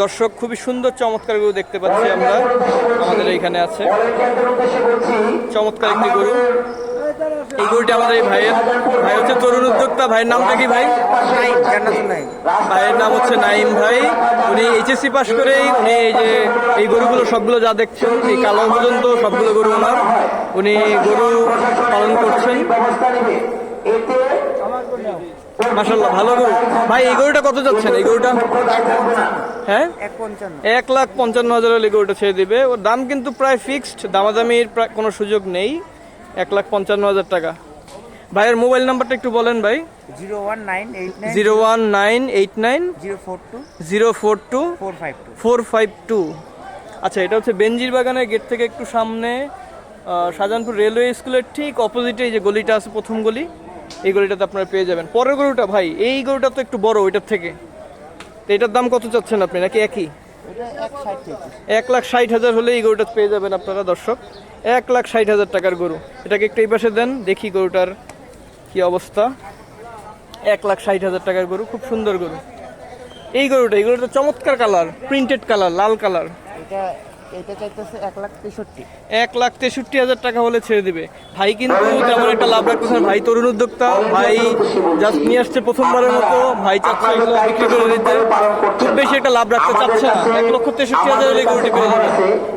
দর্শক খুবই সুন্দর চমৎকার গরু দেখতে পাচ্ছি আমরা, আমাদের এইখানে আছে চমৎকার একটি গরু। এই গরুটি আমাদের এই ভাইয়ের, ভাই হচ্ছে তরুণ উদ্যোক্তা। ভাইয়ের নামটা কি ভাই? ভাইয়ের নাম হচ্ছে নাইম ভাই। উনি এইচএসসি পাস করেই উনি এই যে এই গরুগুলো সবগুলো যা দেখছেন এই কালো পর্যন্ত সবগুলো গরু ওনার, উনি গরু পালন করছেন। মাশাআল্লাহ ভালো গরু। ভাই এই গরুটা কত যাচ্ছেন? এই গরুটা হ্যাঁ 1,55,000 হলে গরুটা ছেড়ে দিবে। ওর দাম কিন্তু প্রায় ফিক্সড, দামাদামির কোনো সুযোগ নেই। 1,55,000 টাকা। ভাইয়ের মোবাইল নাম্বারটা একটু বলেন ভাই। 01989042452। আচ্ছা, এটা হচ্ছে বেনজির বাগানের গেট থেকে একটু সামনে, শাহজাহানপুর রেলওয়ে স্কুলের ঠিক অপোজিটে এই যে গলিটা আছে, প্রথম গলি, এই গলিটাতে আপনারা পেয়ে যাবেন। পরের গরুটা ভাই, এই গরুটা তো একটু বড় ওইটার থেকে, তো এটার দাম কত চাচ্ছেন আপনি, নাকি একই? 1,60,000 হলে এই গরুটা পেয়ে যাবেন আপনারা দর্শক। 1,60,000 টাকার গরু। এটাকে একটু এই পাশে দেন, দেখি গরুটার কি অবস্থা। 1,60,000 টাকার গরু, খুব সুন্দর গরু। এই গরুটা চমৎকার কালার, প্রিন্টেড কালার, লাল কালার। এটা চাইতেছে 1,63,000। 1,63,000 টাকা হলে ছেড়ে দিবে। ভাই কিন্তু তেমন একটা লাভ রাখতেছে না, ভাই তরুণ উদ্যোক্তা, ভাই জাস্ট নিয়ে আসছে প্রথমবারের মতো, ভাই চাচ্ছে এগুলো বিক্রি করে দিতে, খুব বেশি একটা লাভ রাখতে চাচ্ছে না। 1,63,000 হলে এই গরুটি পেয়ে যাবে।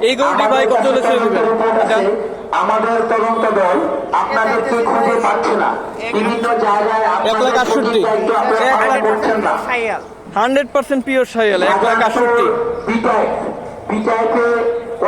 এই গরুটি ভাই কত হলে ছেড়ে দিবে? এটা আমাদের তদন্ত দল আপনাদেরকে খুঁজে পাচ্ছে না, বিভিন্ন জায়গায় 1,68,000। 1,00,000 100% পিওর শাইয়াল। 1,68,000। বিটাইকে